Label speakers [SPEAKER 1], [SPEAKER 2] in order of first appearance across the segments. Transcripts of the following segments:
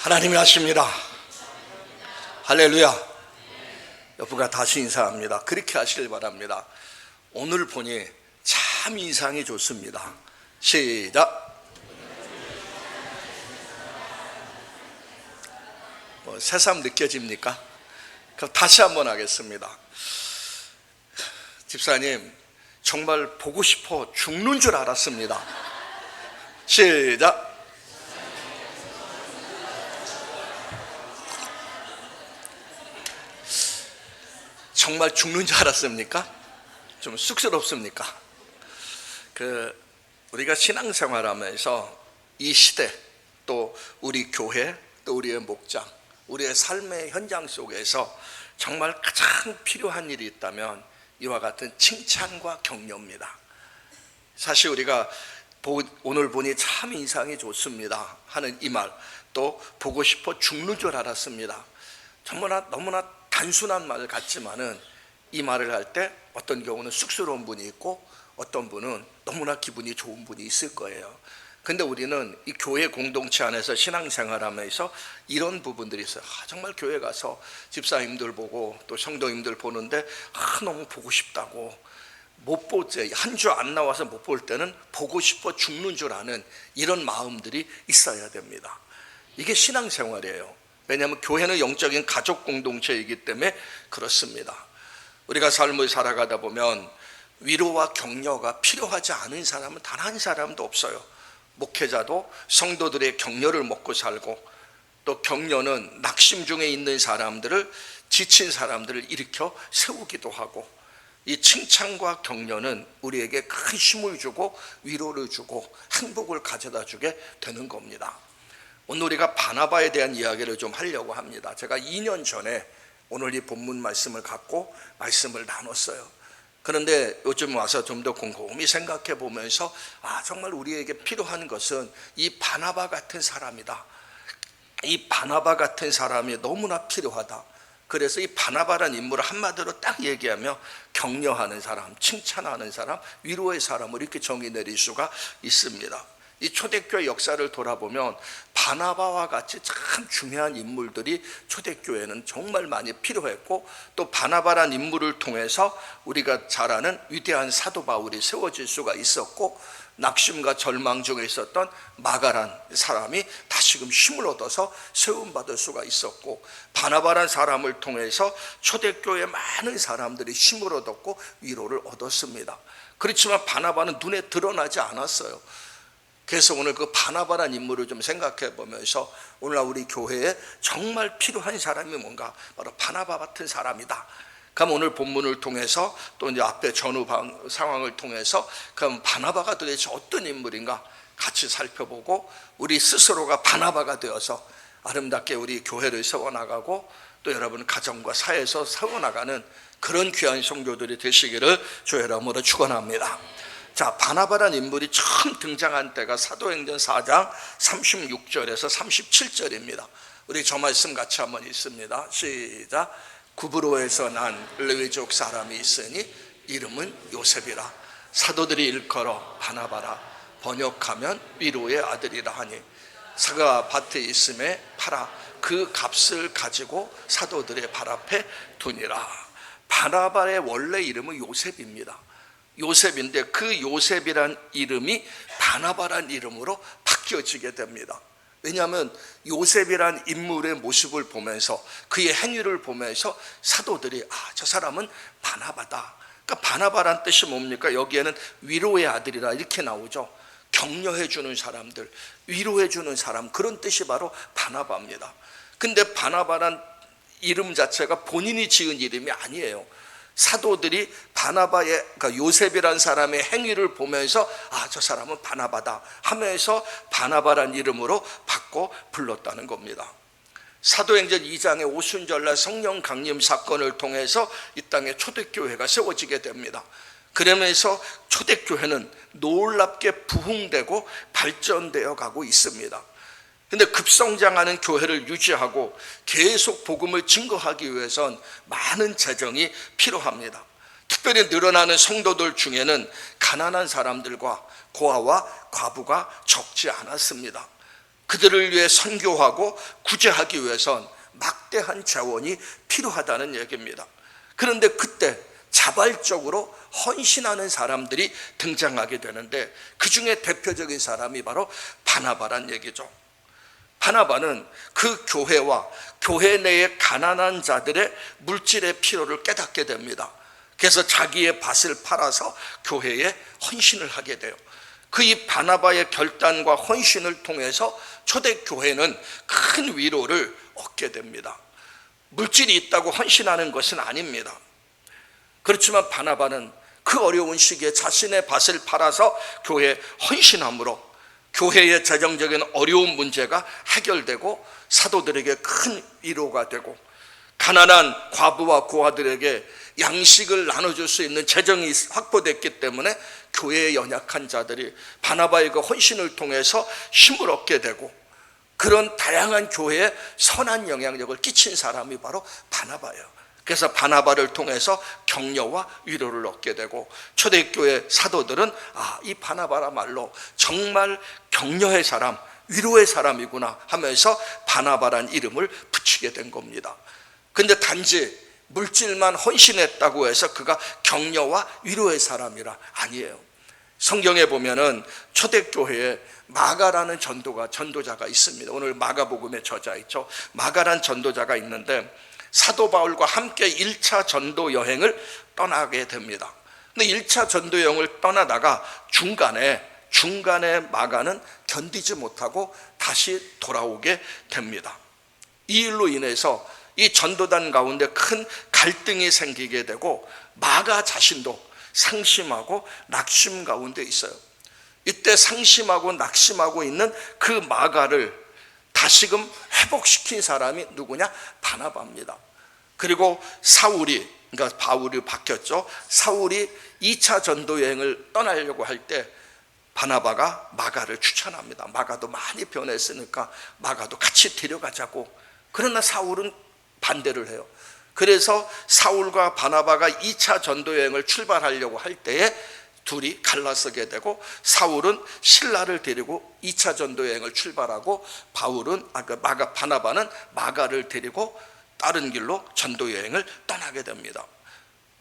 [SPEAKER 1] 하나님이 하십니다. 할렐루야. 여러분과 다시 인사합니다. 그렇게 하시길 바랍니다. 오늘 보니 참 인상이 좋습니다. 시작. 새삼 느껴집니까? 그럼 다시 한번 하겠습니다. 집사님, 정말 보고 싶어 죽는 줄 알았습니다. 시작. 정말 죽는 줄 알았습니까? 좀 쑥스럽습니까? 우리가 신앙생활하면서 이 시대, 또 우리 교회, 또 우리의 목장, 우리의 삶의 현장 속에서 정말 가장 필요한 일이 있다면 이와 같은 칭찬과 격려입니다. 사실 우리가 오늘 보니 참 인상이 좋습니다 하는 이 말, 또 보고 싶어 죽는 줄 알았습니다. 너무나 단순한 말 같지만은 이 말을 할 때 어떤 경우는 쑥스러운 분이 있고 어떤 분은 너무나 기분이 좋은 분이 있을 거예요. 근데 우리는 이 교회 공동체 안에서 신앙생활하면서 이런 부분들이 있어요. 정말 교회 가서 집사님들 보고 또 성도님들 보는데 너무 보고 싶다고, 못 볼 때, 한 주 안 나와서 못 볼 때는 보고 싶어 죽는 줄 아는 이런 마음들이 있어야 됩니다. 이게 신앙생활이에요. 왜냐하면 교회는 영적인 가족 공동체이기 때문에 그렇습니다. 우리가 삶을 살아가다 보면 위로와 격려가 필요하지 않은 사람은 단 한 사람도 없어요. 목회자도 성도들의 격려를 먹고 살고, 또 격려는 낙심 중에 있는 사람들을, 지친 사람들을 일으켜 세우기도 하고, 이 칭찬과 격려는 우리에게 큰 힘을 주고 위로를 주고 행복을 가져다 주게 되는 겁니다. 오늘 우리가 바나바에 대한 이야기를 좀 하려고 합니다. 제가 2년 전에 오늘 이 본문 말씀을 갖고 말씀을 나눴어요. 그런데 요즘 와서 좀 더 곰곰이 생각해 보면서 정말 우리에게 필요한 것은 이 바나바 같은 사람이다. 이 바나바 같은 사람이 너무나 필요하다. 그래서 이 바나바라는 인물을 한마디로 딱 얘기하며 격려하는 사람, 칭찬하는 사람, 위로의 사람을 이렇게 정의 내릴 수가 있습니다. 이 초대교회 역사를 돌아보면 바나바와 같이 참 중요한 인물들이 초대교회는 정말 많이 필요했고, 또 바나바란 인물을 통해서 우리가 잘 아는 위대한 사도 바울이 세워질 수가 있었고, 낙심과 절망 중에 있었던 마가란 사람이 다시금 힘을 얻어서 세움받을 수가 있었고, 바나바란 사람을 통해서 초대교회 많은 사람들이 힘을 얻었고 위로를 얻었습니다. 그렇지만 바나바는 눈에 드러나지 않았어요. 그래서 오늘 그 바나바란 인물을 좀 생각해 보면서 오늘날 우리 교회에 정말 필요한 사람이 뭔가, 바로 바나바 같은 사람이다. 그럼 오늘 본문을 통해서 또 이제 앞에 전후 상황을 통해서 그럼 바나바가 도대체 어떤 인물인가 같이 살펴보고, 우리 스스로가 바나바가 되어서 아름답게 우리 교회를 세워나가고 또 여러분 가정과 사회에서 세워나가는 그런 귀한 성도들이 되시기를 주의 이름으로 축원합니다. 자, 바나바란 인물이 처음 등장한 때가 사도행전 4장 36절에서 37절입니다. 우리 저 말씀 같이 한번 읽습니다. 시작. 구브로에서 난 레위족 사람이 있으니 이름은 요셉이라. 사도들이 일컬어 바나바라. 번역하면 위로의 아들이라 하니, 사가 밭에 있음에 팔아 그 값을 가지고 사도들의 발 앞에 두니라. 바나바의 원래 이름은 요셉입니다. 요셉인데 그 요셉이란 이름이 바나바란 이름으로 바뀌어지게 됩니다. 왜냐하면 요셉이란 인물의 모습을 보면서, 그의 행위를 보면서 사도들이 저 사람은 바나바다. 그러니까 바나바란 뜻이 뭡니까? 여기에는 위로의 아들이라 이렇게 나오죠. 격려해 주는 사람들, 위로해 주는 사람, 그런 뜻이 바로 바나바입니다. 근데 바나바란 이름 자체가 본인이 지은 이름이 아니에요. 사도들이 바나바의, 그러니까 요셉이란 사람의 행위를 보면서 저 사람은 바나바다 하면서 바나바란 이름으로 바꿔 불렀다는 겁니다. 사도행전 2장의 오순절날 성령 강림 사건을 통해서 이 땅에 초대교회가 세워지게 됩니다. 그러면서 초대교회는 놀랍게 부흥되고 발전되어 가고 있습니다. 근데 급성장하는 교회를 유지하고 계속 복음을 증거하기 위해선 많은 재정이 필요합니다. 특별히 늘어나는 성도들 중에는 가난한 사람들과 고아와 과부가 적지 않았습니다. 그들을 위해 선교하고 구제하기 위해선 막대한 자원이 필요하다는 얘기입니다. 그런데 그때 자발적으로 헌신하는 사람들이 등장하게 되는데, 그 중에 대표적인 사람이 바로 바나바란 얘기죠. 바나바는 그 교회와 교회 내의 가난한 자들의 물질의 필요를 깨닫게 됩니다. 그래서 자기의 밭을 팔아서 교회에 헌신을 하게 돼요. 그 이 바나바의 결단과 헌신을 통해서 초대교회는 큰 위로를 얻게 됩니다. 물질이 있다고 헌신하는 것은 아닙니다. 그렇지만 바나바는 그 어려운 시기에 자신의 밭을 팔아서 교회에 헌신함으로 교회의 재정적인 어려운 문제가 해결되고 사도들에게 큰 위로가 되고, 가난한 과부와 고아들에게 양식을 나눠줄 수 있는 재정이 확보됐기 때문에 교회의 연약한 자들이 바나바의 그 헌신을 통해서 힘을 얻게 되고, 그런 다양한 교회에 선한 영향력을 끼친 사람이 바로 바나바예요. 그래서 바나바를 통해서 격려와 위로를 얻게 되고, 초대교회 사도들은 이 바나바라말로 정말 격려의 사람, 위로의 사람이구나 하면서 바나바란 이름을 붙이게 된 겁니다. 근데 단지 물질만 헌신했다고 해서 그가 격려와 위로의 사람이라 아니에요. 성경에 보면은 초대교회에 마가라는 전도자가 있습니다. 오늘 마가복음에 저자있죠. 마가란 전도자가 있는데 사도 바울과 함께 1차 전도 여행을 떠나게 됩니다. 근데 1차 전도 여행을 떠나다가 중간에 마가는 견디지 못하고 다시 돌아오게 됩니다. 이 일로 인해서 이 전도단 가운데 큰 갈등이 생기게 되고, 마가 자신도 상심하고 낙심 가운데 있어요. 이때 상심하고 낙심하고 있는 그 마가를 다시금 회복시킨 사람이 누구냐? 바나바입니다. 그리고 사울이, 그러니까 바울이 바뀌었죠. 사울이 2차 전도 여행을 떠나려고 할 때 바나바가 마가를 추천합니다. 마가도 많이 변했으니까 마가도 같이 데려가자고. 그러나 사울은 반대를 해요. 그래서 사울과 바나바가 2차 전도 여행을 출발하려고 할 때에 둘이 갈라서게 되고, 사울은 신라를 데리고 2차 전도 여행을 출발하고, 바나바는 마가를 데리고 다른 길로 전도 여행을 떠나게 됩니다.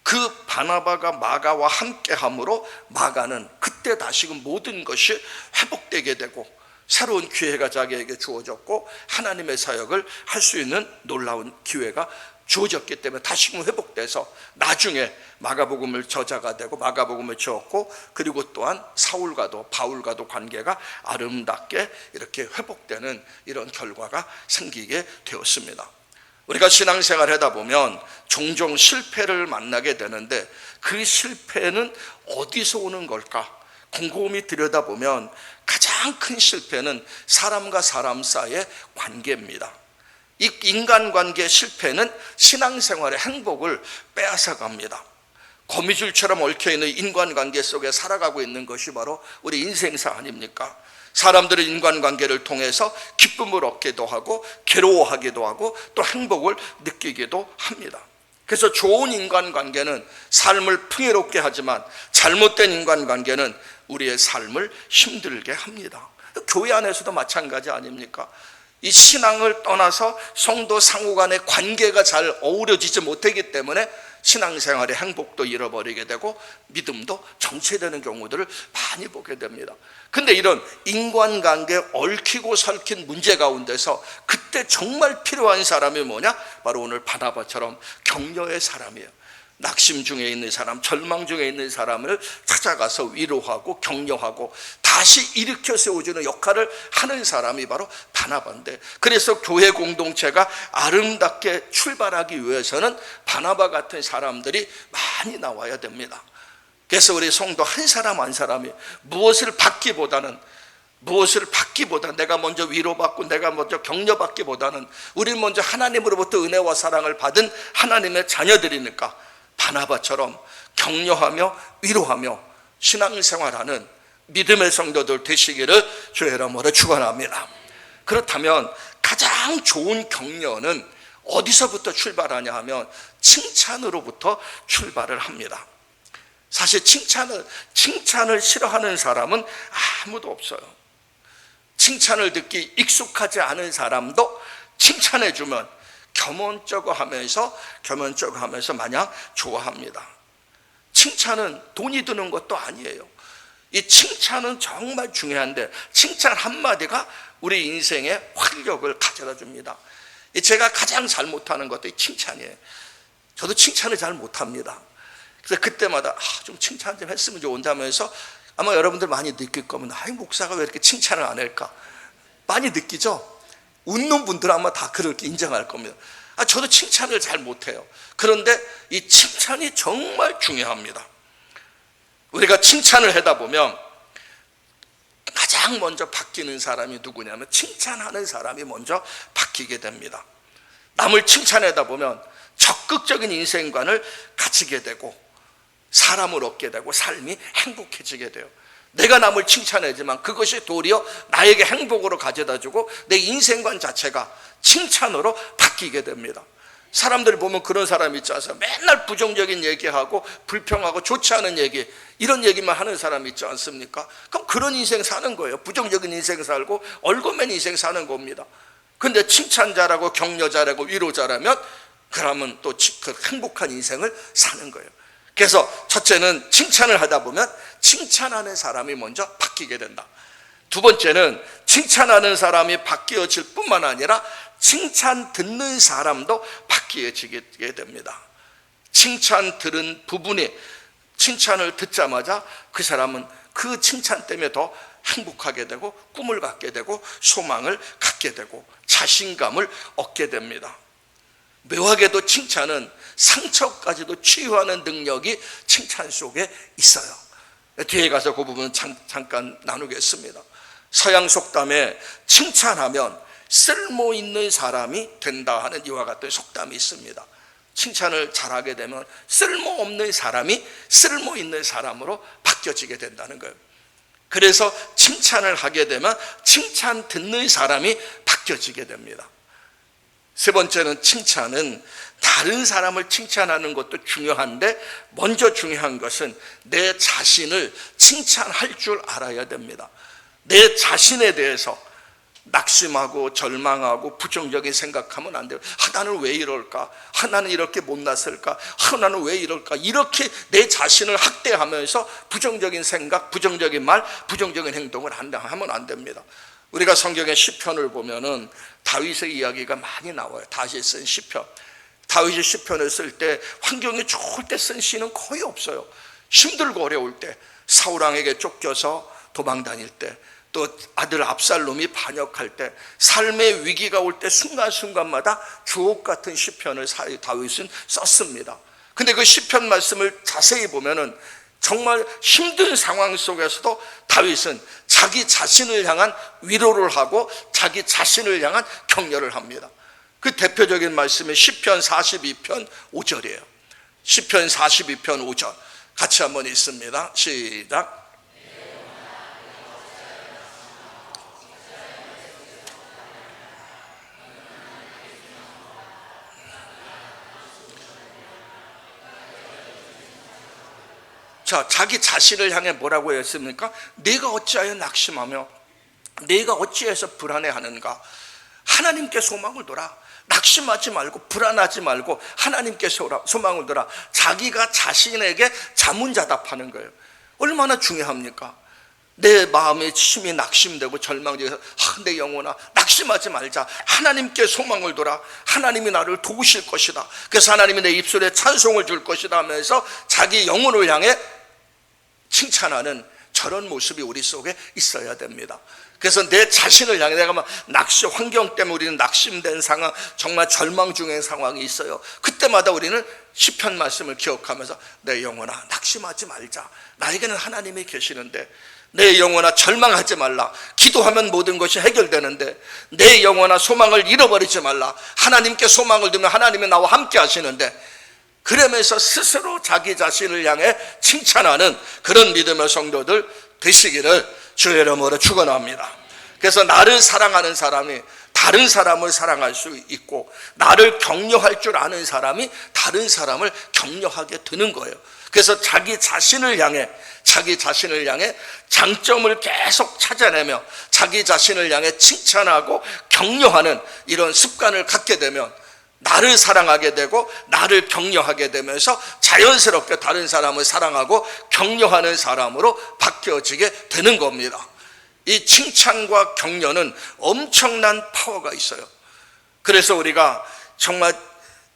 [SPEAKER 1] 그 바나바가 마가와 함께 함으로 마가는 그때 다시금 모든 것이 회복되게 되고, 새로운 기회가 자기에게 주어졌고, 하나님의 사역을 할 수 있는 놀라운 기회가 주어졌기 때문에 다시금 회복돼서 나중에 마가복음을 저자가 되고 마가복음을 지었고, 그리고 또한 사울과도 바울과도 관계가 아름답게 이렇게 회복되는 이런 결과가 생기게 되었습니다. 우리가 신앙생활을 하다 보면 종종 실패를 만나게 되는데, 그 실패는 어디서 오는 걸까? 곰곰이 들여다보면 가장 큰 실패는 사람과 사람 사이의 관계입니다. 이 인간관계 실패는 신앙생활의 행복을 빼앗아갑니다. 거미줄처럼 얽혀있는 인간관계 속에 살아가고 있는 것이 바로 우리 인생사 아닙니까? 사람들은 인간관계를 통해서 기쁨을 얻기도 하고 괴로워하기도 하고 또 행복을 느끼기도 합니다. 그래서 좋은 인간관계는 삶을 풍요롭게 하지만 잘못된 인간관계는 우리의 삶을 힘들게 합니다. 교회 안에서도 마찬가지 아닙니까? 이 신앙을 떠나서 성도 상호 간의 관계가 잘 어우러지지 못하기 때문에 신앙생활의 행복도 잃어버리게 되고 믿음도 정체되는 경우들을 많이 보게 됩니다. 근데 이런 인간관계에 얽히고 설킨 문제 가운데서 그때 정말 필요한 사람이 뭐냐? 바로 오늘 바나바처럼 격려의 사람이에요. 낙심 중에 있는 사람, 절망 중에 있는 사람을 찾아가서 위로하고 격려하고 다시 일으켜 세워주는 역할을 하는 사람이 바로 바나바인데, 그래서 교회 공동체가 아름답게 출발하기 위해서는 바나바 같은 사람들이 많이 나와야 됩니다. 그래서 우리 성도 한 사람 한 사람이 무엇을 받기보다는 내가 먼저 위로받고 내가 먼저 격려받기보다는 우리 먼저 하나님으로부터 은혜와 사랑을 받은 하나님의 자녀들이니까 바나바처럼 격려하며 위로하며 신앙생활하는 믿음의 성도들 되시기를 주의 이름으로 축원합니다. 그렇다면 가장 좋은 격려는 어디서부터 출발하냐 하면 칭찬으로부터 출발을 합니다. 사실 칭찬을 싫어하는 사람은 아무도 없어요. 칭찬을 듣기 익숙하지 않은 사람도 칭찬해주면 겸언쩍어 하면서 마냥 좋아합니다. 칭찬은 돈이 드는 것도 아니에요. 이 칭찬은 정말 중요한데 칭찬 한마디가 우리 인생에 활력을 가져다 줍니다. 제가 가장 잘 못하는 것도 이 칭찬이에요. 저도 칭찬을 잘 못합니다. 그래서 그때마다 좀 칭찬 좀 했으면 좋은다면서 아마 여러분들 많이 느낄 겁니다. 목사가 왜 이렇게 칭찬을 안 할까? 많이 느끼죠? 웃는 분들은 아마 다 그렇게 인정할 겁니다. 저도 칭찬을 잘 못해요. 그런데 이 칭찬이 정말 중요합니다. 우리가 칭찬을 하다 보면 가장 먼저 바뀌는 사람이 누구냐면 칭찬하는 사람이 먼저 바뀌게 됩니다. 남을 칭찬하다 보면 적극적인 인생관을 가지게 되고 사람을 얻게 되고 삶이 행복해지게 돼요. 내가 남을 칭찬하지만 그것이 도리어 나에게 행복으로 가져다주고 내 인생관 자체가 칭찬으로 바뀌게 됩니다. 사람들이 보면 그런 사람이 있지 않습니까? 맨날 부정적인 얘기하고 불평하고 좋지 않은 얘기, 이런 얘기만 하는 사람이 있지 않습니까? 그럼 그런 인생 사는 거예요. 부정적인 인생 살고 얼거맨 인생 사는 겁니다. 근데 칭찬 잘하고 격려 잘하고 위로 잘하면 그러면 또 그 행복한 인생을 사는 거예요. 그래서 첫째는 칭찬을 하다 보면 칭찬하는 사람이 먼저 바뀌게 된다. 두 번째는 칭찬하는 사람이 바뀌어질 뿐만 아니라 칭찬 듣는 사람도 바뀌어지게 됩니다. 칭찬 들은 부분이 칭찬을 듣자마자 그 사람은 그 칭찬 때문에 더 행복하게 되고 꿈을 갖게 되고 소망을 갖게 되고 자신감을 얻게 됩니다. 묘하게도 칭찬은 상처까지도 치유하는 능력이 칭찬 속에 있어요. 뒤에 가서 그 부분 잠깐 나누겠습니다. 서양 속담에 칭찬하면 쓸모 있는 사람이 된다 하는 이와 같은 속담이 있습니다. 칭찬을 잘하게 되면 쓸모없는 사람이 쓸모 있는 사람으로 바뀌어지게 된다는 거예요. 그래서 칭찬을 하게 되면 칭찬 듣는 사람이 바뀌어지게 됩니다. 세 번째는 칭찬은 다른 사람을 칭찬하는 것도 중요한데 먼저 중요한 것은 내 자신을 칭찬할 줄 알아야 됩니다. 내 자신에 대해서 낙심하고 절망하고 부정적인 생각하면 안 돼요. 나는 왜 이럴까? 나는 이렇게 못났을까? 나는 왜 이럴까? 이렇게 내 자신을 학대하면서 부정적인 생각, 부정적인 말, 부정적인 행동을 하면 안 됩니다. 우리가 성경의 시편을 보면은 다윗의 이야기가 많이 나와요. 다윗이 쓴 시편. 다윗이 시편을 쓸 때 환경이 좋을 때 쓴 시는 거의 없어요. 힘들고 어려울 때, 사울 왕에게 쫓겨서 도망 다닐 때, 또 아들 압살롬이 반역할 때, 삶의 위기가 올 때 순간순간마다 주옥 같은 시편을 다윗은 썼습니다. 근데 그 시편 말씀을 자세히 보면은 정말 힘든 상황 속에서도 다윗은 자기 자신을 향한 위로를 하고 자기 자신을 향한 격려를 합니다. 그 대표적인 말씀이 시편 42편 5절이에요. 시편 42편 5절 같이 한번 읽습니다. 시작. 자, 자기 자신을 향해 뭐라고 했습니까? 내가 어찌하여 낙심하며 내가 어찌해서 불안해하는가? 하나님께 소망을 둬라. 낙심하지 말고 불안하지 말고 하나님께 소망을 둬라. 자기가 자신에게 자문자답하는 거예요. 얼마나 중요합니까? 내 마음에 심히 낙심되고 절망되어서 내 영혼아 낙심하지 말자. 하나님께 소망을 둬라. 하나님이 나를 도우실 것이다. 그래서 하나님이 내 입술에 찬송을 줄 것이다 하면서 자기 영혼을 향해 칭찬하는 저런 모습이 우리 속에 있어야 됩니다. 그래서 내 자신을 향해 내가 막 환경 때문에 우리는 낙심된 상황, 정말 절망 중의 상황이 있어요. 그때마다 우리는 시편 말씀을 기억하면서 내 영혼아 낙심하지 말자. 나에게는 하나님이 계시는데 내 영혼아 절망하지 말라. 기도하면 모든 것이 해결되는데 내 영혼아 소망을 잃어버리지 말라. 하나님께 소망을 두면 하나님이 나와 함께 하시는데 그러면서 스스로 자기 자신을 향해 칭찬하는 그런 믿음의 성도들 되시기를 주의 이름으로 축원합니다. 그래서 나를 사랑하는 사람이 다른 사람을 사랑할 수 있고, 나를 격려할 줄 아는 사람이 다른 사람을 격려하게 되는 거예요. 그래서 자기 자신을 향해 장점을 계속 찾아내며 자기 자신을 향해 칭찬하고 격려하는 이런 습관을 갖게 되면 나를 사랑하게 되고 나를 격려하게 되면서 자연스럽게 다른 사람을 사랑하고 격려하는 사람으로 바뀌어지게 되는 겁니다. 이 칭찬과 격려는 엄청난 파워가 있어요. 그래서 우리가 정말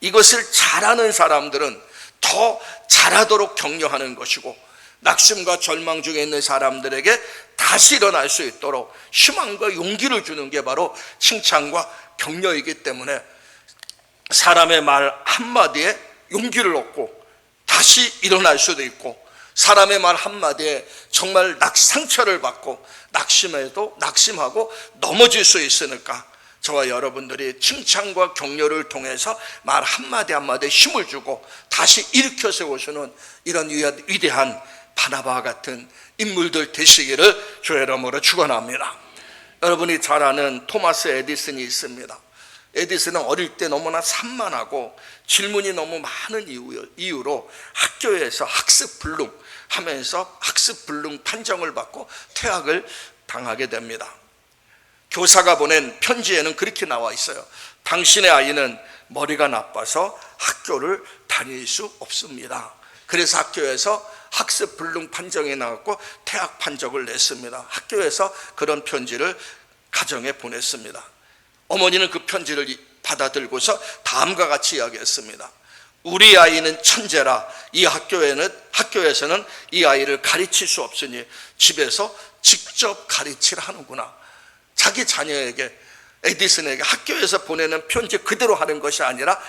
[SPEAKER 1] 이것을 잘하는 사람들은 더 잘하도록 격려하는 것이고, 낙심과 절망 중에 있는 사람들에게 다시 일어날 수 있도록 희망과 용기를 주는 게 바로 칭찬과 격려이기 때문에 사람의 말 한마디에 용기를 얻고 다시 일어날 수도 있고, 사람의 말 한마디에 정말 상처를 받고 낙심하고 넘어질 수 있으니까 저와 여러분들이 칭찬과 격려를 통해서 말 한마디 한마디에 힘을 주고 다시 일으켜 세우시는 이런 위대한 바나바와 같은 인물들 되시기를 주의 이름으로 축원합니다. 여러분이 잘 아는 토마스 에디슨이 있습니다. 에디슨은 어릴 때 너무나 산만하고 질문이 너무 많은 이유로 학교에서 학습 불능 하면서 학습 불능 판정을 받고 퇴학을 당하게 됩니다. 교사가 보낸 편지에는 그렇게 나와 있어요. 당신의 아이는 머리가 나빠서 학교를 다닐 수 없습니다. 그래서 학교에서 학습 불능 판정이 나왔고 퇴학 판정을 냈습니다. 학교에서 그런 편지를 가정에 보냈습니다. 어머니는 그 편지를 받아들고서 다음과 같이 이야기했습니다. 우리 아이는 천재라 이 학교에서는 이 아이를 가르칠 수 없으니 집에서 직접 가르치라 하는구나. 자기 자녀에게, 에디슨에게 학교에서 보내는 편지 그대로 하는 것이 아니라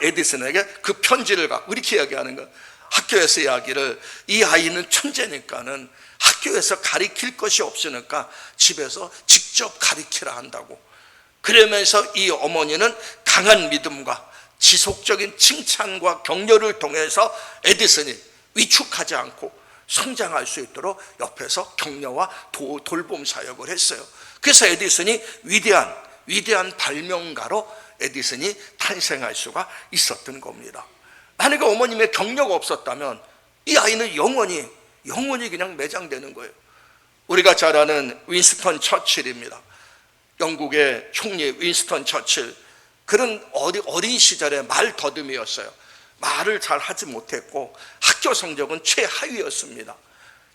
[SPEAKER 1] 에디슨에게 그 편지를 갖고 이렇게 이야기하는 거예요. 학교에서 이야기를, 이 아이는 천재니까는 학교에서 가르칠 것이 없으니까 집에서 직접 가르치라 한다고. 그러면서 이 어머니는 강한 믿음과 지속적인 칭찬과 격려를 통해서 에디슨이 위축하지 않고 성장할 수 있도록 옆에서 격려와 돌봄 사역을 했어요. 그래서 에디슨이 위대한 발명가로 에디슨이 탄생할 수가 있었던 겁니다. 만약에 어머님의 격려가 없었다면 이 아이는 영원히 그냥 매장되는 거예요. 우리가 잘 아는 윈스턴 처칠입니다. 영국의 총리 윈스턴 처칠, 그런 어린 시절에 말 더듬이었어요. 말을 잘 하지 못했고 학교 성적은 최하위였습니다.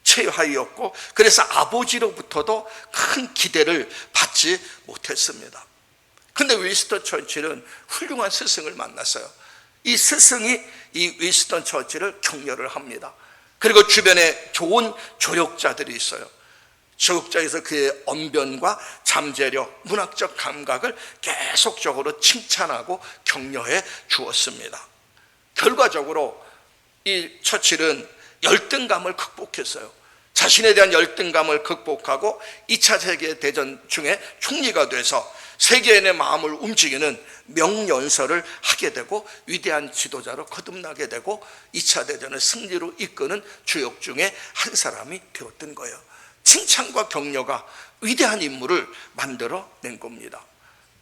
[SPEAKER 1] 최하위였고 그래서 아버지로부터도 큰 기대를 받지 못했습니다. 근데 윈스턴 처칠은 훌륭한 스승을 만났어요. 이 스승이 이 윈스턴 처칠을 격려를 합니다. 그리고 주변에 좋은 조력자들이 있어요. 조력자에서 그의 언변과 잠재력, 문학적 감각을 계속적으로 칭찬하고 격려해 주었습니다. 결과적으로 이 처칠은 열등감을 극복했어요. 자신에 대한 열등감을 극복하고 2차 세계대전 중에 총리가 돼서 세계인의 마음을 움직이는 명연설을 하게 되고 위대한 지도자로 거듭나게 되고 2차 대전을 승리로 이끄는 주역 중에 한 사람이 되었던 거예요. 칭찬과 격려가 위대한 인물을 만들어낸 겁니다.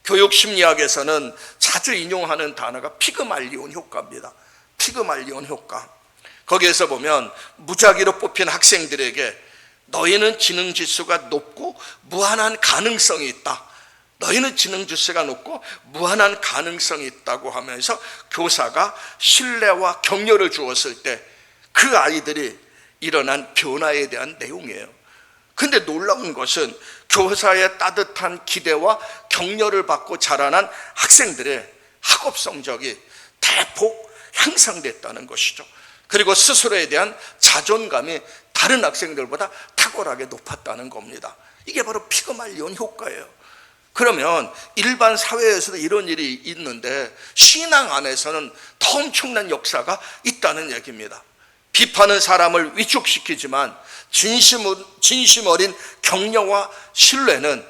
[SPEAKER 1] 교육심리학에서는 자주 인용하는 단어가 피그말리온 효과입니다. 피그말리온 효과. 거기에서 보면 무작위로 뽑힌 학생들에게 너희는 지능지수가 높고 무한한 가능성이 있다. 너희는 지능지수가 높고 무한한 가능성이 있다고 하면서 교사가 신뢰와 격려를 주었을 때 그 아이들이 일어난 변화에 대한 내용이에요. 근데 놀라운 것은 교사의 따뜻한 기대와 격려를 받고 자라난 학생들의 학업 성적이 대폭 향상됐다는 것이죠. 그리고 스스로에 대한 자존감이 다른 학생들보다 탁월하게 높았다는 겁니다. 이게 바로 피그말리온 효과예요. 그러면 일반 사회에서도 이런 일이 있는데 신앙 안에서는 더 엄청난 역사가 있다는 얘기입니다. 비판은 사람을 위축시키지만 진심 어린 격려와 신뢰는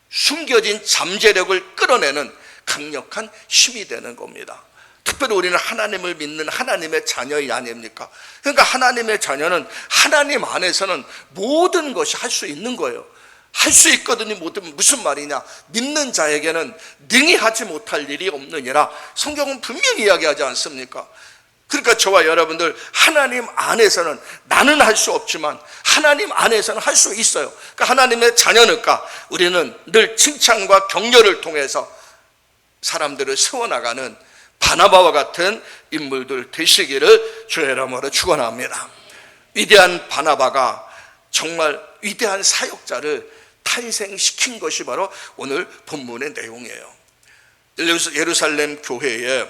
[SPEAKER 1] 숨겨진 잠재력을 끌어내는 강력한 힘이 되는 겁니다. 특별히 우리는 하나님을 믿는 하나님의 자녀이 아닙니까? 그러니까 하나님의 자녀는 하나님 안에서는 모든 것이 할 수 있는 거예요. 할 수 있거든요. 무슨 말이냐? 믿는 자에게는 능히 하지 못할 일이 없느니라. 성경은 분명히 이야기하지 않습니까? 그러니까 저와 여러분들, 하나님 안에서는 나는 할 수 없지만 하나님 안에서는 할 수 있어요. 그러니까 하나님의 자녀니까 우리는 늘 칭찬과 격려를 통해서 사람들을 세워나가는 바나바와 같은 인물들 되시기를 주의 이름으로 축원합니다. 위대한 바나바가 정말 위대한 사역자를 탄생시킨 것이 바로 오늘 본문의 내용이에요. 예루살렘 교회의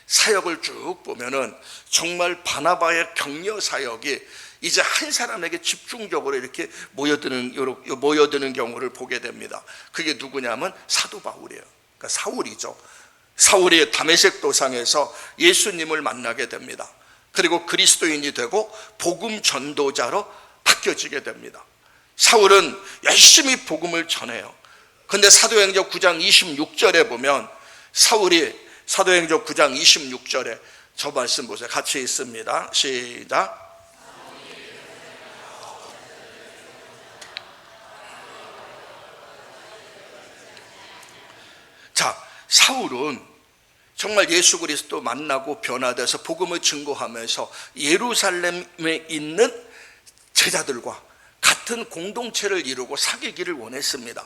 [SPEAKER 1] 사역을 쭉 보면은 정말 바나바의 격려 사역이 이제 한 사람에게 집중적으로 이렇게 모여드는 경우를 보게 됩니다. 그게 누구냐면 사도 바울이에요. 그러니까 사울이죠. 사울이 다메섹 도상에서 예수님을 만나게 됩니다. 그리고 그리스도인이 되고 복음 전도자로 바뀌어지게 됩니다. 사울은 열심히 복음을 전해요. 근데 사도행전 9장 26절에 보면 사울이 사도행전 9장 26절에 저 말씀 보세요. 같이 있습니다. 시작. 자, 사울은 정말 예수 그리스도 만나고 변화돼서 복음을 증거하면서 예루살렘에 있는 제자들과 같은 공동체를 이루고 사귀기를 원했습니다.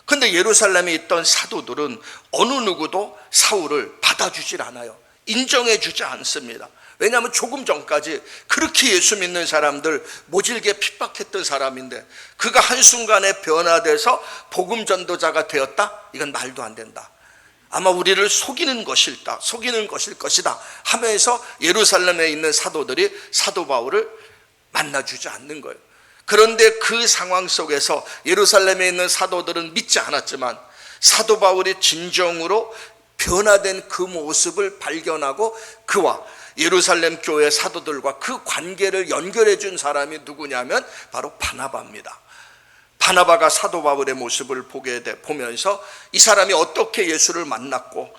[SPEAKER 1] 근데 예루살렘에 있던 사도들은 어느 누구도 사울을 받아주질 않아요. 인정해주지 않습니다. 왜냐하면 조금 전까지 그렇게 예수 믿는 사람들 모질게 핍박했던 사람인데 그가 한순간에 변화돼서 복음 전도자가 되었다? 이건 말도 안 된다. 아마 우리를 속이는 것일 것이다 하면서 예루살렘에 있는 사도들이 사도 바울을 만나주지 않는 거예요. 그런데 그 상황 속에서 예루살렘에 있는 사도들은 믿지 않았지만 사도 바울이 진정으로 변화된 그 모습을 발견하고 그와 예루살렘 교회 사도들과 그 관계를 연결해 준 사람이 누구냐면 바로 바나바입니다. 바나바가 사도 바울의 모습을 보면서 이 사람이 어떻게 예수를 만났고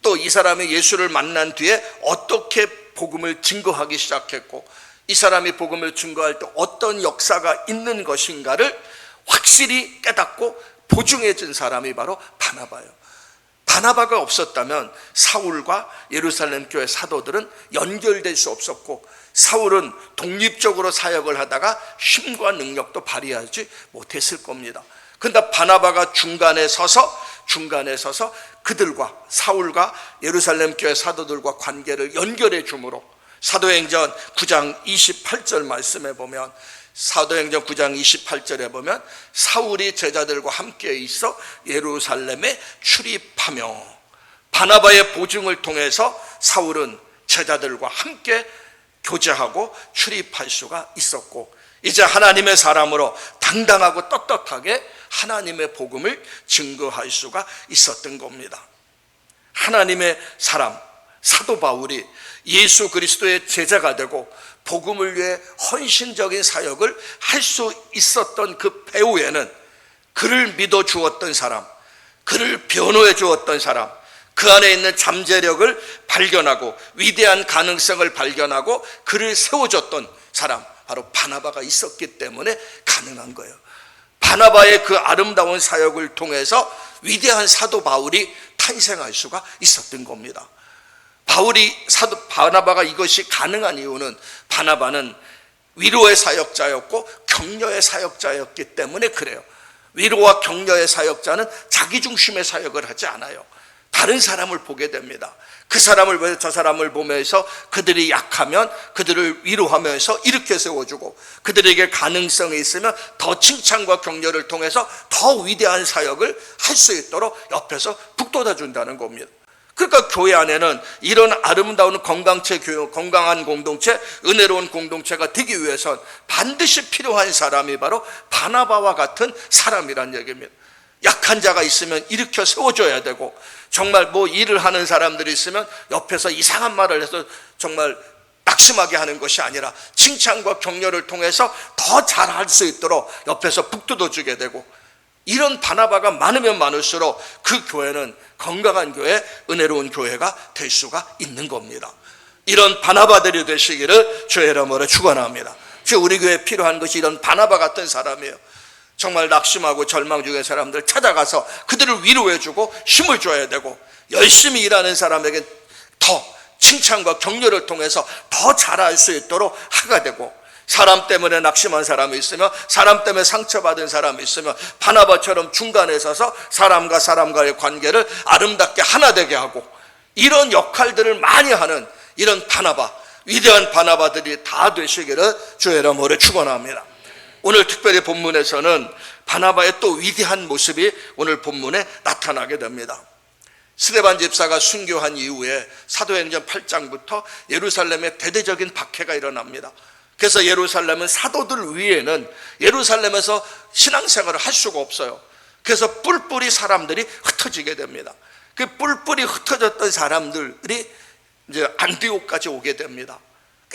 [SPEAKER 1] 또 이 사람이 예수를 만난 뒤에 어떻게 복음을 증거하기 시작했고 이 사람이 복음을 증거할 때 어떤 역사가 있는 것인가를 확실히 깨닫고 보증해 준 사람이 바로 바나바예요. 바나바가 없었다면 사울과 예루살렘 교회 사도들은 연결될 수 없었고 사울은 독립적으로 사역을 하다가 힘과 능력도 발휘하지 못했을 겁니다. 그런데 바나바가 중간에 서서 그들과 사울과 예루살렘 교회 사도들과 관계를 연결해 주므로 사도행전 9장 28절 말씀에 보면 사도행전 9장 28절에 보면 사울이 제자들과 함께 있어 예루살렘에 출입하며 바나바의 보증을 통해서 사울은 제자들과 함께 교제하고 출입할 수가 있었고 이제 하나님의 사람으로 당당하고 떳떳하게 하나님의 복음을 증거할 수가 있었던 겁니다. 하나님의 사람 사도 바울이 예수 그리스도의 제자가 되고 복음을 위해 헌신적인 사역을 할 수 있었던 그 배후에는 그를 믿어 주었던 사람, 그를 변호해 주었던 사람, 그 안에 있는 잠재력을 발견하고 위대한 가능성을 발견하고 그를 세워줬던 사람, 바로 바나바가 있었기 때문에 가능한 거예요. 바나바의 그 아름다운 사역을 통해서 위대한 사도 바울이 탄생할 수가 있었던 겁니다. 바나바가 이것이 가능한 이유는 바나바는 위로의 사역자였고 격려의 사역자였기 때문에 그래요. 위로와 격려의 사역자는 자기 중심의 사역을 하지 않아요. 다른 사람을 보게 됩니다. 그 사람을 보면서 저 사람을 보면서 그들이 약하면 그들을 위로하면서 일으켜 세워주고 그들에게 가능성이 있으면 더 칭찬과 격려를 통해서 더 위대한 사역을 할 수 있도록 옆에서 북돋아 준다는 겁니다. 그러니까 교회 안에는 이런 아름다운 건강한 공동체, 은혜로운 공동체가 되기 위해선 반드시 필요한 사람이 바로 바나바와 같은 사람이란 얘기입니다. 약한 자가 있으면 일으켜 세워줘야 되고 정말 일을 하는 사람들이 있으면 옆에서 이상한 말을 해서 정말 낙심하게 하는 것이 아니라 칭찬과 격려를 통해서 더 잘할 수 있도록 옆에서 북돋워주게 되고 이런 바나바가 많으면 많을수록 그 교회는 건강한 교회, 은혜로운 교회가 될 수가 있는 겁니다. 이런 바나바들이 되시기를 주의 이름으로 축원합니다. 우리 교회에 필요한 것이 이런 바나바 같은 사람이에요. 정말 낙심하고 절망 중인 사람들 찾아가서 그들을 위로해주고 힘을 줘야 되고, 열심히 일하는 사람에게 더 칭찬과 격려를 통해서 더 잘할 수 있도록 하게 되고, 사람 때문에 낙심한 사람이 있으면, 사람 때문에 상처받은 사람이 있으면 바나바처럼 중간에 서서 사람과 사람과의 관계를 아름답게 하나 되게 하고, 이런 역할들을 많이 하는 이런 바나바, 위대한 바나바들이 다 되시기를 주의 이름으로 축원합니다. 오늘 특별히 본문에서는 바나바의 또 위대한 모습이 오늘 본문에 나타나게 됩니다. 스데반 집사가 순교한 이후에 사도행전 8장부터 예루살렘에 대대적인 박해가 일어납니다. 그래서 예루살렘은 사도들 위에는 예루살렘에서 신앙생활을 할 수가 없어요. 그래서 뿔뿔이 사람들이 흩어지게 됩니다. 그 뿔뿔이 흩어졌던 사람들이 이제 안디옥까지 오게 됩니다.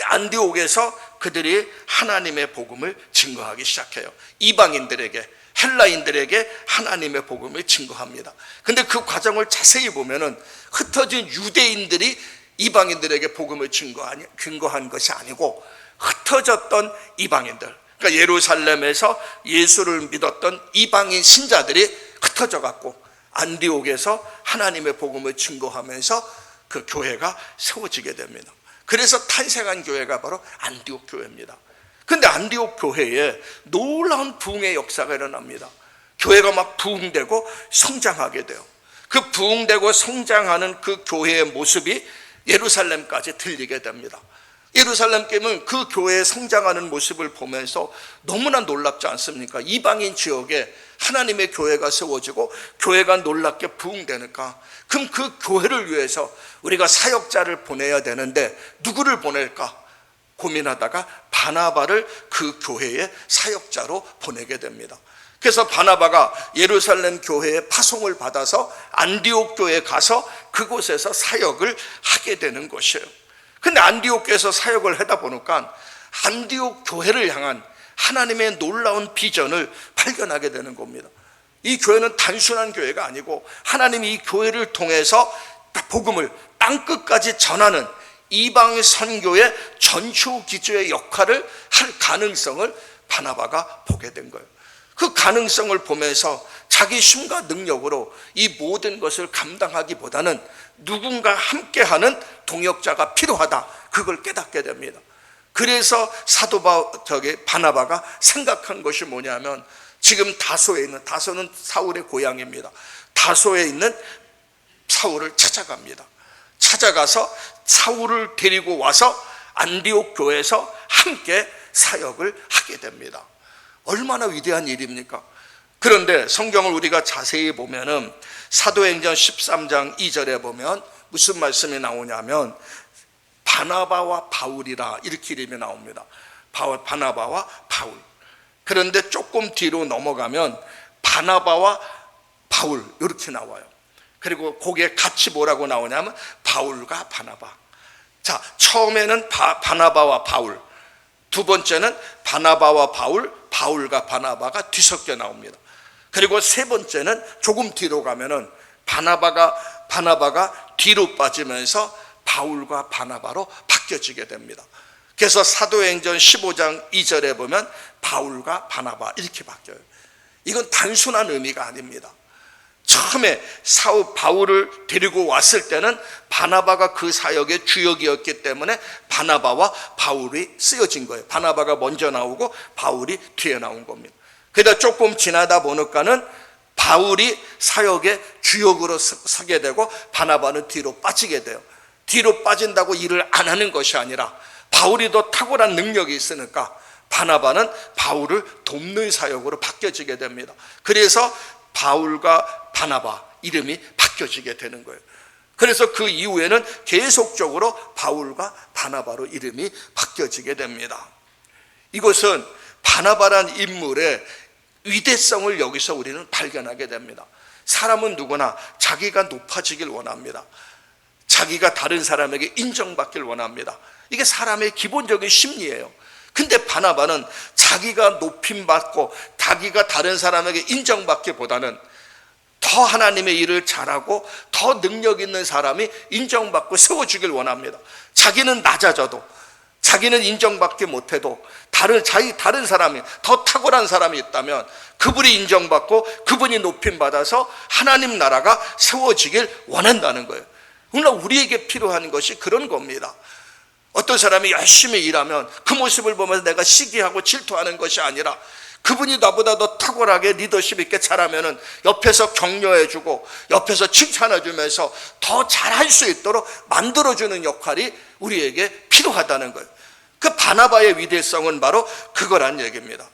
[SPEAKER 1] 안디옥에서 그들이 하나님의 복음을 증거하기 시작해요. 이방인들에게, 헬라인들에게 하나님의 복음을 증거합니다. 근데 그 과정을 자세히 보면은 흩어진 유대인들이 이방인들에게 복음을 증거한 것이 아니고, 흩어졌던 이방인들, 그러니까 예루살렘에서 예수를 믿었던 이방인 신자들이 흩어져 갖고 안디옥에서 하나님의 복음을 증거하면서 그 교회가 세워지게 됩니다. 그래서 탄생한 교회가 바로 안디옥 교회입니다. 근데 안디옥 교회에 놀라운 부흥의 역사가 일어납니다. 교회가 막 부흥되고 성장하게 돼요. 그 부흥되고 성장하는 그 교회의 모습이 예루살렘까지 들리게 됩니다. 예루살렘 교회는 그 교회의 성장하는 모습을 보면서 너무나 놀랍지 않습니까? 이방인 지역에 하나님의 교회가 세워지고 교회가 놀랍게 부흥되니까, 그럼 그 교회를 위해서 우리가 사역자를 보내야 되는데 누구를 보낼까 고민하다가 바나바를 그 교회의 사역자로 보내게 됩니다. 그래서 바나바가 예루살렘 교회의 파송을 받아서 안디옥 교회에 가서 그곳에서 사역을 하게 되는 것이에요. 근데 안디옥 교회에서 사역을 하다 보니까 안디옥 교회를 향한 하나님의 놀라운 비전을 발견하게 되는 겁니다. 이 교회는 단순한 교회가 아니고 하나님이 이 교회를 통해서 복음을 땅끝까지 전하는 이방 선교의 전초 기초의 역할을 할 가능성을 바나바가 보게 된 거예요. 그 가능성을 보면서 자기 힘과 능력으로 이 모든 것을 감당하기보다는 누군가 함께하는 동역자가 필요하다, 그걸 깨닫게 됩니다. 그래서 바나바가 생각한 것이 뭐냐면, 지금 다소에 있는, 다소는 사울의 고향입니다. 다소에 있는 사울을 찾아갑니다. 찾아가서 사울을 데리고 와서 안디옥 교회에서 함께 사역을 하게 됩니다. 얼마나 위대한 일입니까? 그런데 성경을 우리가 자세히 보면은 사도행전 13장 2절에 보면 무슨 말씀이 나오냐면, 바나바와 바울이라 이렇게 이름이 나옵니다. 바나바와 바울. 그런데 조금 뒤로 넘어가면 바나바와 바울 이렇게 나와요. 그리고 거기에 같이 뭐라고 나오냐면 바울과 바나바. 자, 처음에는 바나바와 바울, 두 번째는 바나바와 바울, 바울과 바나바가 뒤섞여 나옵니다. 그리고 세 번째는 조금 뒤로 가면은 바나바가 뒤로 빠지면서 바울과 바나바로 바뀌어지게 됩니다. 그래서 사도행전 15장 2절에 보면 바울과 바나바 이렇게 바뀌어요. 이건 단순한 의미가 아닙니다. 처음에 바울을 데리고 왔을 때는 바나바가 그 사역의 주역이었기 때문에 바나바와 바울이 쓰여진 거예요. 바나바가 먼저 나오고 바울이 뒤에 나온 겁니다. 그러다 조금 지나다 보니까는 바울이 사역의 주역으로 서게 되고 바나바는 뒤로 빠지게 돼요. 뒤로 빠진다고 일을 안 하는 것이 아니라 바울이 더 탁월한 능력이 있으니까 바나바는 바울을 돕는 사역으로 바뀌어지게 됩니다. 그래서 바울과 바나바 이름이 바뀌어지게 되는 거예요. 그래서 그 이후에는 계속적으로 바울과 바나바로 이름이 바뀌어지게 됩니다. 이것은 바나바란 인물의 위대성을 여기서 우리는 발견하게 됩니다. 사람은 누구나 자기가 높아지길 원합니다. 자기가 다른 사람에게 인정받길 원합니다. 이게 사람의 기본적인 심리예요. 근데 바나바는 자기가 높임받고 자기가 다른 사람에게 인정받기보다는 더 하나님의 일을 잘하고 더 능력 있는 사람이 인정받고 세워주길 원합니다. 자기는 낮아져도, 자기는 인정받기 못해도 다른 사람이 더 탁월한 사람이 있다면 그분이 인정받고 그분이 높임받아서 하나님 나라가 세워지길 원한다는 거예요. 오늘 우리에게 필요한 것이 그런 겁니다. 어떤 사람이 열심히 일하면 그 모습을 보면서 내가 시기하고 질투하는 것이 아니라 그분이 나보다 더 탁월하게 리더십 있게 잘하면은 옆에서 격려해주고 옆에서 칭찬해주면서 더 잘할 수 있도록 만들어주는 역할이 우리에게 필요하다는 거예요. 그 바나바의 위대성은 바로 그거란 얘기입니다.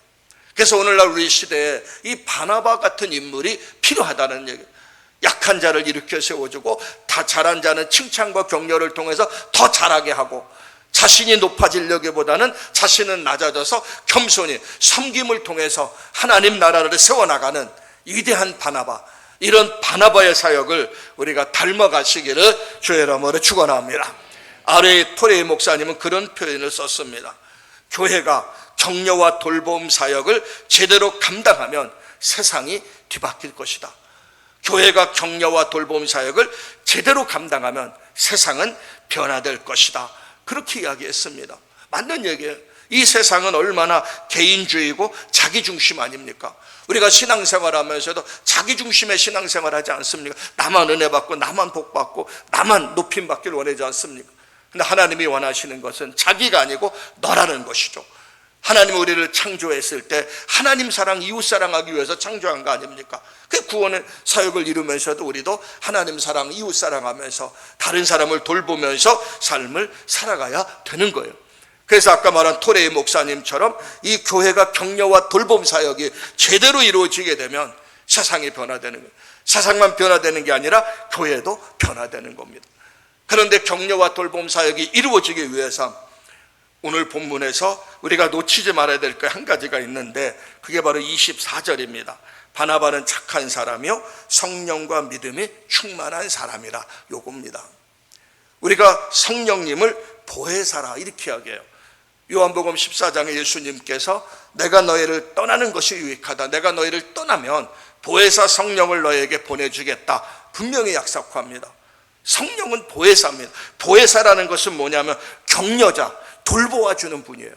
[SPEAKER 1] 그래서 오늘날 우리 시대에 이 바나바 같은 인물이 필요하다는 얘기예요. 약한 자를 일으켜 세워주고 다 잘한 자는 칭찬과 격려를 통해서 더 잘하게 하고, 자신이 높아지려기보다는 자신은 낮아져서 겸손히 섬김을 통해서 하나님 나라를 세워나가는 위대한 바나바, 이런 바나바의 사역을 우리가 닮아가시기를 주의 이름으로 축원합니다. 아래의 토레이 목사님은 그런 표현을 썼습니다. 교회가 격려와 돌봄 사역을 제대로 감당하면 세상이 뒤바뀔 것이다. 교회가 격려와 돌봄 사역을 제대로 감당하면 세상은 변화될 것이다. 그렇게 이야기했습니다. 맞는 얘기예요. 이 세상은 얼마나 개인주의고 자기중심 아닙니까? 우리가 신앙생활하면서도 자기중심의 신앙생활하지 않습니까? 나만 은혜 받고 나만 복 받고 나만 높임 받길 원하지 않습니까? 근데 하나님이 원하시는 것은 자기가 아니고 너라는 것이죠. 하나님이 우리를 창조했을 때 하나님 사랑, 이웃 사랑하기 위해서 창조한 거 아닙니까? 그 구원의 사역을 이루면서도 우리도 하나님 사랑, 이웃 사랑하면서 다른 사람을 돌보면서 삶을 살아가야 되는 거예요. 그래서 아까 말한 토레이 목사님처럼 이 교회가 격려와 돌봄 사역이 제대로 이루어지게 되면 세상이 변화되는 거예요. 세상만 변화되는 게 아니라 교회도 변화되는 겁니다. 그런데 격려와 돌봄 사역이 이루어지기 위해서 오늘 본문에서 우리가 놓치지 말아야 될 게 한 가지가 있는데, 그게 바로 24절입니다. 바나바는 착한 사람이요 성령과 믿음이 충만한 사람이라, 요겁니다. 우리가 성령님을 보혜사라 이렇게 이야기해요. 요한복음 14장에 예수님께서 내가 너희를 떠나는 것이 유익하다, 내가 너희를 떠나면 보혜사 성령을 너희에게 보내주겠다, 분명히 약속합니다. 성령은 보혜사입니다. 보혜사라는 것은 뭐냐면 격려자, 돌보아주는 분이에요.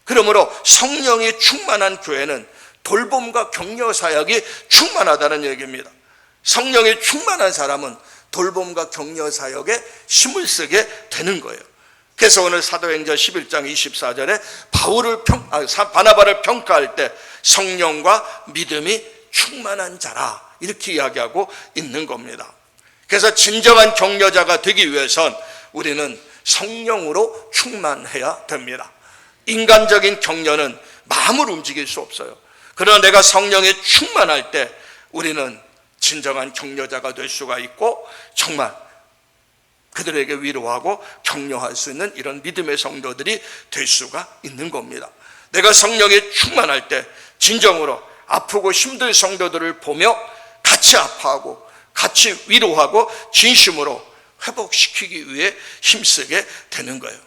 [SPEAKER 1] 그러므로 성령이 충만한 교회는 돌봄과 격려 사역이 충만하다는 얘기입니다. 성령이 충만한 사람은 돌봄과 격려 사역에 힘을 쓰게 되는 거예요. 그래서 오늘 사도행전 11장 24절에 바나바를 평가할 때 성령과 믿음이 충만한 자라 이렇게 이야기하고 있는 겁니다. 그래서 진정한 격려자가 되기 위해선 우리는 성령으로 충만해야 됩니다. 인간적인 격려는 마음을 움직일 수 없어요. 그러나 내가 성령에 충만할 때 우리는 진정한 격려자가 될 수가 있고 정말 그들에게 위로하고 격려할 수 있는 이런 믿음의 성도들이 될 수가 있는 겁니다. 내가 성령에 충만할 때 진정으로 아프고 힘든 성도들을 보며 같이 아파하고 같이 위로하고 진심으로 회복시키기 위해 힘쓰게 되는 거예요.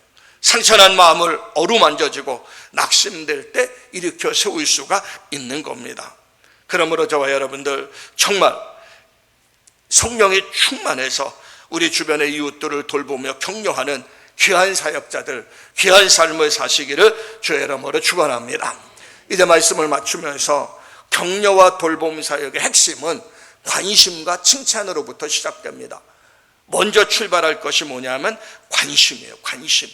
[SPEAKER 1] 상처난 마음을 어루만져주고 낙심될 때 일으켜 세울 수가 있는 겁니다. 그러므로 저와 여러분들 정말 성령이 충만해서 우리 주변의 이웃들을 돌보며 격려하는 귀한 사역자들, 귀한 삶을 사시기를 주의 이름으로 축원합니다. 이제 말씀을 맞추면서 격려와 돌봄 사역의 핵심은 관심과 칭찬으로부터 시작됩니다. 먼저 출발할 것이 뭐냐면 관심이에요. 관심.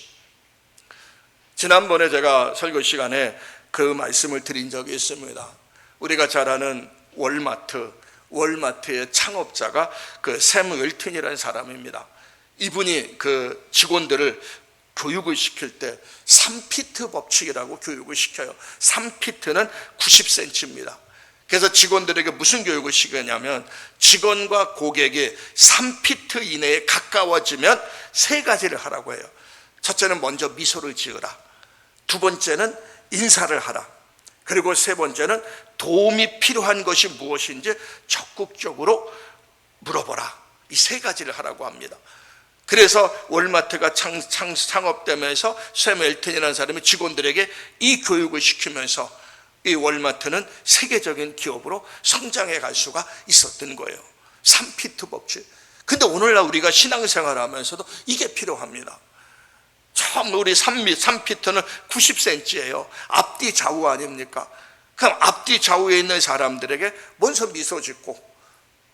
[SPEAKER 1] 지난번에 제가 설교 시간에 그 말씀을 드린 적이 있습니다. 우리가 잘 아는 월마트의 창업자가 그 샘 웰튼이라는 사람입니다. 이분이 그 직원들을 교육을 시킬 때 3피트 법칙이라고 교육을 시켜요. 3피트는 90cm입니다. 그래서 직원들에게 무슨 교육을 시키냐면 직원과 고객이 3피트 이내에 가까워지면 세 가지를 하라고 해요. 첫째는 먼저 미소를 지으라. 두 번째는 인사를 하라. 그리고 세 번째는 도움이 필요한 것이 무엇인지 적극적으로 물어보라. 이 세 가지를 하라고 합니다. 그래서 월마트가 창업되면서 샘 웰튼이라는 사람이 직원들에게 이 교육을 시키면서 이 월마트는 세계적인 기업으로 성장해 갈 수가 있었던 거예요. 3피트 법칙. 근데 오늘날 우리가 신앙생활을 하면서도 이게 필요합니다. 처음 우리 3피터는 90cm예요. 앞뒤 좌우 아닙니까? 그럼 앞뒤 좌우에 있는 사람들에게 먼저 미소 짓고,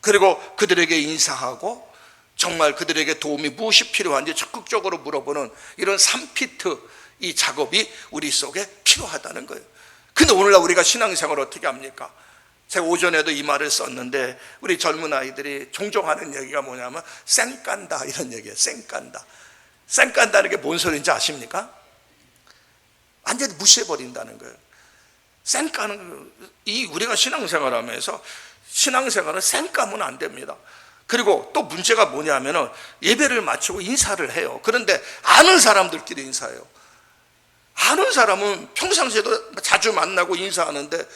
[SPEAKER 1] 그리고 그들에게 인사하고, 정말 그들에게 도움이 무엇이 필요한지 적극적으로 물어보는 이런 3피트 이 작업이 우리 속에 필요하다는 거예요. 근데 오늘날 우리가 신앙생활을 어떻게 합니까? 제가 오전에도 이 말을 썼는데, 우리 젊은 아이들이 종종 하는 얘기가 뭐냐면 쌩깐다 이런 얘기예요. 쌩깐다. 쌩깐다는 게 뭔 소리인지 아십니까? 완전히 무시해버린다는 거예요. 쌩까는, 이 우리가 신앙생활 하면서 신앙생활은 쌩까면 안 됩니다. 그리고 또 문제가 뭐냐면은 예배를 마치고 인사를 해요. 그런데 아는 사람들끼리 인사해요. 아는 사람은 평상시에도 자주 만나고 인사하는데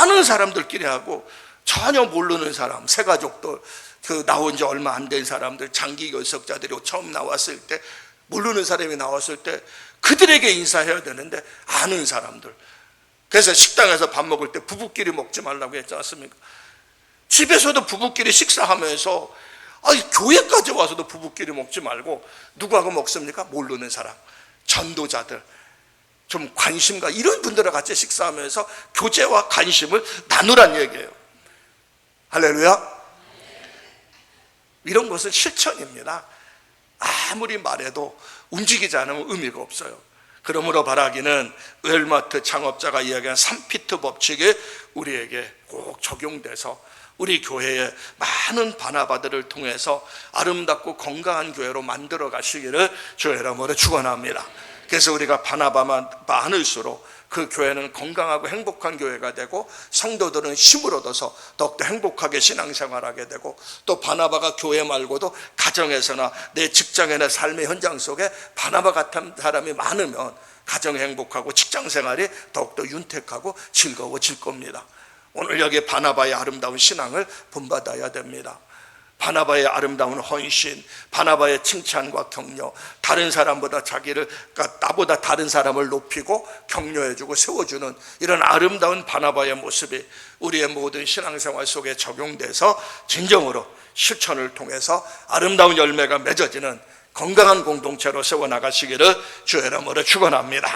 [SPEAKER 1] 아는 사람들끼리 하고, 전혀 모르는 사람, 새가족들, 그 나온 지 얼마 안 된 사람들, 장기 결석자들이 처음 나왔을 때, 모르는 사람이 나왔을 때 그들에게 인사해야 되는데 아는 사람들. 그래서 식당에서 밥 먹을 때 부부끼리 먹지 말라고 했지 않습니까? 집에서도 부부끼리 식사하면서, 교회까지 와서도 부부끼리 먹지 말고 누구하고 먹습니까? 모르는 사람, 전도자들, 좀 관심가 이런 분들과 같이 식사하면서 교제와 관심을 나누란 얘기예요. 할렐루야. 이런 것은 실천입니다. 아무리 말해도 움직이지 않으면 의미가 없어요. 그러므로 바라기는 웰마트 창업자가 이야기한 3피트 법칙이 우리에게 꼭 적용돼서 우리 교회에 많은 바나바들을 통해서 아름답고 건강한 교회로 만들어 가시기를 주의 이름으로 축원합니다. 그래서 우리가 바나바만 많을수록 그 교회는 건강하고 행복한 교회가 되고, 성도들은 힘을 얻어서 더욱더 행복하게 신앙생활하게 되고, 또 바나바가 교회 말고도 가정에서나 내 직장이나 삶의 현장 속에 바나바 같은 사람이 많으면 가정이 행복하고 직장생활이 더욱더 윤택하고 즐거워질 겁니다. 오늘 여기 바나바의 아름다운 신앙을 본받아야 됩니다. 바나바의 아름다운 헌신, 바나바의 칭찬과 격려, 다른 사람보다 나보다 다른 사람을 높이고 격려해주고 세워주는 이런 아름다운 바나바의 모습이 우리의 모든 신앙생활 속에 적용돼서 진정으로 실천을 통해서 아름다운 열매가 맺어지는 건강한 공동체로 세워나가시기를 주의 이름으로 축원합니다.